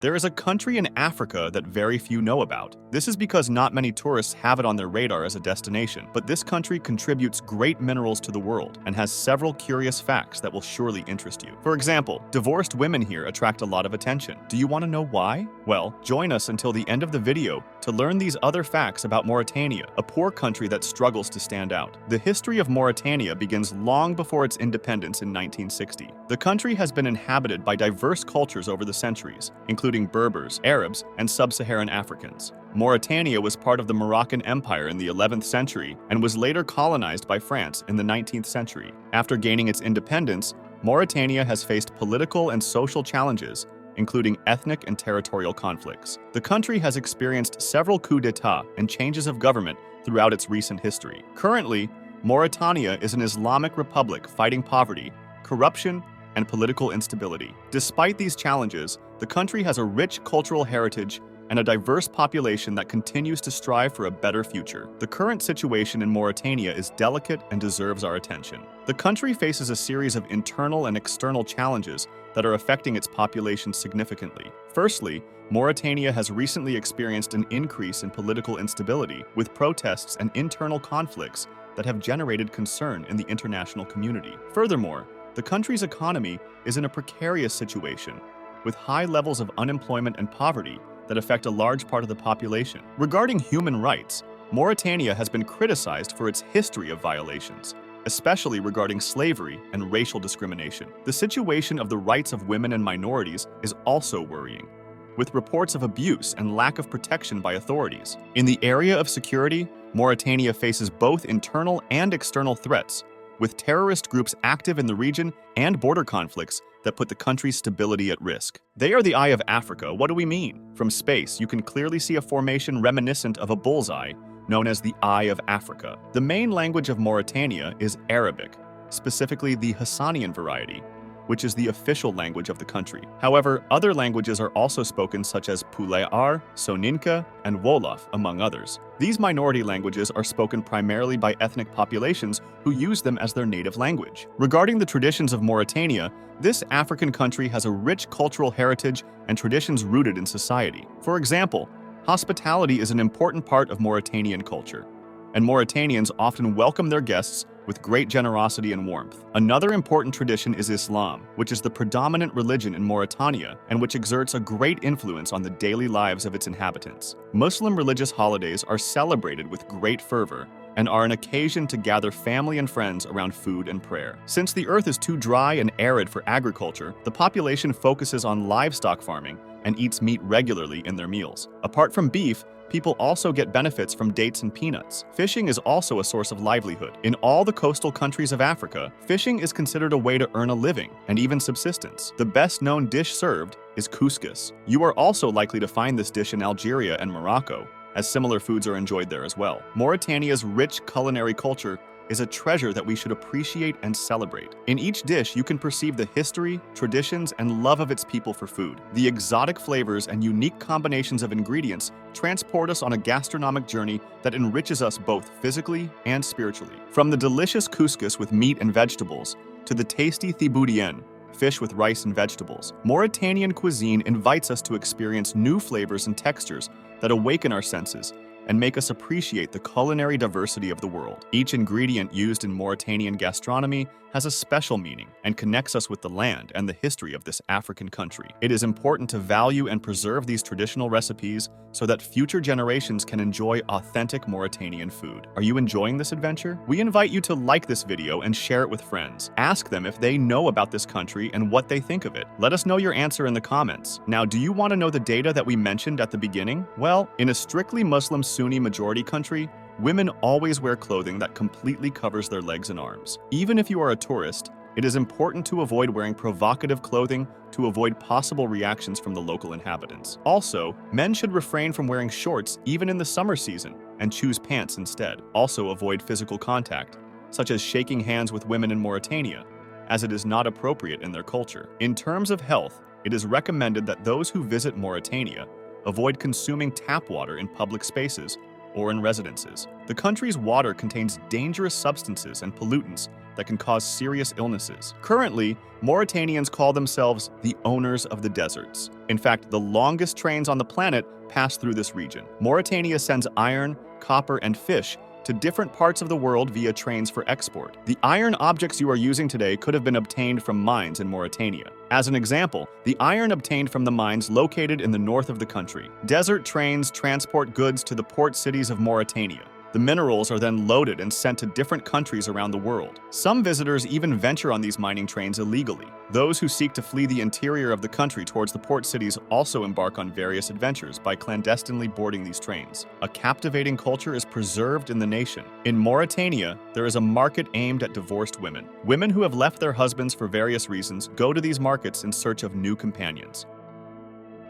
There is a country in Africa that very few know about. This is because not many tourists have it on their radar as a destination, but this country contributes great minerals to the world and has several curious facts that will surely interest you. For example, divorced women here attract a lot of attention. Do you want to know why? Well, join us until the end of the video to learn these other facts about Mauritania, a poor country that struggles to stand out. The history of Mauritania begins long before its independence in 1960. The country has been inhabited by diverse cultures over the centuries, including Berbers, Arabs, and sub-Saharan Africans. Mauritania was part of the Moroccan Empire in the 11th century and was later colonized by France in the 19th century. After gaining its independence, Mauritania has faced political and social challenges, including ethnic and territorial conflicts. The country has experienced several coups d'etat and changes of government throughout its recent history. Currently, Mauritania is an Islamic republic fighting poverty, corruption, and political instability. Despite these challenges, the country has a rich cultural heritage and a diverse population that continues to strive for a better future. The current situation in Mauritania is delicate and deserves our attention. The country faces a series of internal and external challenges that are affecting its population significantly. Firstly, Mauritania has recently experienced an increase in political instability, with protests and internal conflicts that have generated concern in the international community. Furthermore, the country's economy is in a precarious situation, with high levels of unemployment and poverty that affect a large part of the population. Regarding human rights, Mauritania has been criticized for its history of violations, especially regarding slavery and racial discrimination. The situation of the rights of women and minorities is also worrying, with reports of abuse and lack of protection by authorities. In the area of security, Mauritania faces both internal and external threats, with terrorist groups active in the region and border conflicts that put the country's stability at risk. They are the eye of Africa. What do we mean? From space, you can clearly see a formation reminiscent of a bullseye, known as the Eye of Africa. The main language of Mauritania is Arabic, specifically the Hassanian variety, which is the official language of the country. However, other languages are also spoken such as Pulaar, Soninka, and Wolof, among others. These minority languages are spoken primarily by ethnic populations who use them as their native language. Regarding the traditions of Mauritania, this African country has a rich cultural heritage and traditions rooted in society. For example, hospitality is an important part of Mauritanian culture, and Mauritanians often welcome their guests with great generosity and warmth. Another important tradition is Islam, which is the predominant religion in Mauritania and which exerts a great influence on the daily lives of its inhabitants. Muslim religious holidays are celebrated with great fervor and are an occasion to gather family and friends around food and prayer. Since the earth is too dry and arid for agriculture, the population focuses on livestock farming and eats meat regularly in their meals. Apart from beef, people also get benefits from dates and peanuts. Fishing is also a source of livelihood. In all the coastal countries of Africa, fishing is considered a way to earn a living and even subsistence. The best-known dish served is couscous. You are also likely to find this dish in Algeria and Morocco, as similar foods are enjoyed there as well. Mauritania's rich culinary culture is a treasure that we should appreciate and celebrate. In each dish, you can perceive the history, traditions, and love of its people for food. The exotic flavors and unique combinations of ingredients transport us on a gastronomic journey that enriches us both physically and spiritually. From the delicious couscous with meat and vegetables to the tasty thiboudien, fish with rice and vegetables, Mauritanian cuisine invites us to experience new flavors and textures that awaken our senses and make us appreciate the culinary diversity of the world. Each ingredient used in Mauritanian gastronomy has a special meaning and connects us with the land and the history of this African country. It is important to value and preserve these traditional recipes so that future generations can enjoy authentic Mauritanian food. Are you enjoying this adventure? We invite you to like this video and share it with friends. Ask them if they know about this country and what they think of it. Let us know your answer in the comments. Now, do you want to know the data that we mentioned at the beginning? Well, in a strictly Muslim Sunni majority country, women always wear clothing that completely covers their legs and arms. Even if you are a tourist, it is important to avoid wearing provocative clothing to avoid possible reactions from the local inhabitants. Also, men should refrain from wearing shorts even in the summer season and choose pants instead. Also, avoid physical contact, such as shaking hands with women in Mauritania, as it is not appropriate in their culture. In terms of health, it is recommended that those who visit Mauritania avoid consuming tap water in public spaces or in residences. The country's water contains dangerous substances and pollutants that can cause serious illnesses. Currently, Mauritanians call themselves the owners of the deserts. In fact, the longest trains on the planet pass through this region. Mauritania sends iron, copper, and fish to different parts of the world via trains for export. The iron objects you are using today could have been obtained from mines in Mauritania. As an example, the iron obtained from the mines located in the north of the country. Desert trains transport goods to the port cities of Mauritania. The minerals are then loaded and sent to different countries around the world. Some visitors even venture on these mining trains illegally. Those who seek to flee the interior of the country towards the port cities also embark on various adventures by clandestinely boarding these trains. A captivating culture is preserved in the nation. In Mauritania, there is a market aimed at divorced women. Women who have left their husbands for various reasons go to these markets in search of new companions.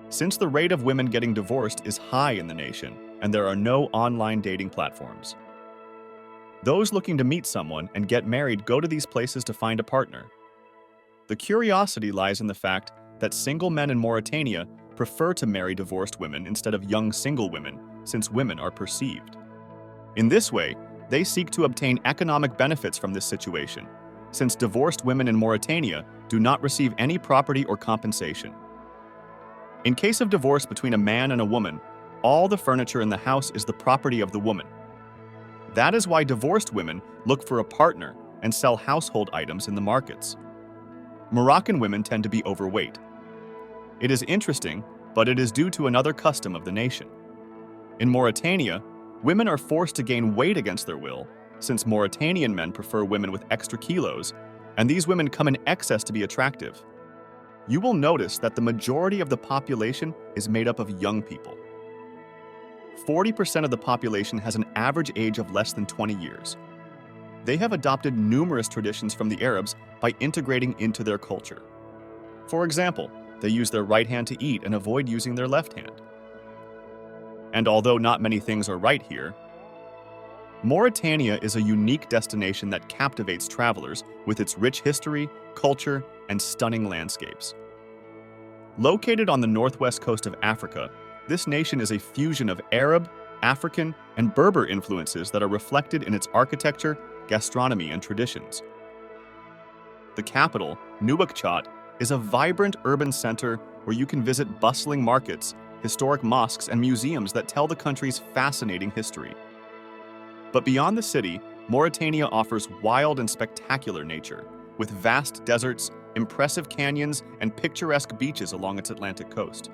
Since the rate of women getting divorced is high in the nation, and there are no online dating platforms, those looking to meet someone and get married go to these places to find a partner. The curiosity lies in the fact that single men in Mauritania prefer to marry divorced women instead of young single women, since women are perceived. In this way, they seek to obtain economic benefits from this situation, since divorced women in Mauritania do not receive any property or compensation. In case of divorce between a man and a woman, all the furniture in the house is the property of the woman. That is why divorced women look for a partner and sell household items in the markets. Moroccan women tend to be overweight. It is interesting, but it is due to another custom of the nation. In Mauritania, women are forced to gain weight against their will, since Mauritanian men prefer women with extra kilos, and these women come in excess to be attractive. You will notice that the majority of the population is made up of young people. 40% of the population has an average age of less than 20 years. They have adopted numerous traditions from the Arabs by integrating into their culture. For example, they use their right hand to eat and avoid using their left hand. And although not many things are right here, Mauritania is a unique destination that captivates travelers with its rich history, culture, and stunning landscapes. Located on the northwest coast of Africa, this nation is a fusion of Arab, African, and Berber influences that are reflected in its architecture, gastronomy, and traditions. The capital, Nouakchott, is a vibrant urban center where you can visit bustling markets, historic mosques, and museums that tell the country's fascinating history. But beyond the city, Mauritania offers wild and spectacular nature, with vast deserts, impressive canyons, and picturesque beaches along its Atlantic coast.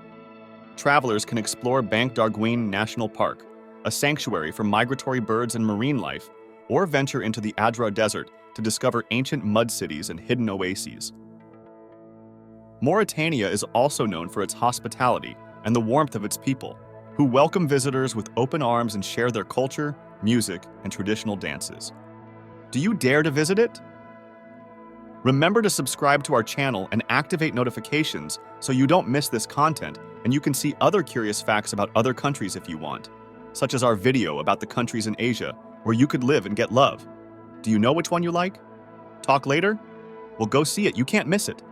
Travelers can explore Bank d'Arguin National Park, a sanctuary for migratory birds and marine life, or venture into the Adra Desert to discover ancient mud cities and hidden oases. Mauritania is also known for its hospitality and the warmth of its people, who welcome visitors with open arms and share their culture, music, and traditional dances. Do you dare to visit it? Remember to subscribe to our channel and activate notifications so you don't miss this content, and you can see other curious facts about other countries if you want, such as our video about the countries in Asia where you could live and get love. Do you know which one you like? Talk later? Well, go see it. You can't miss it.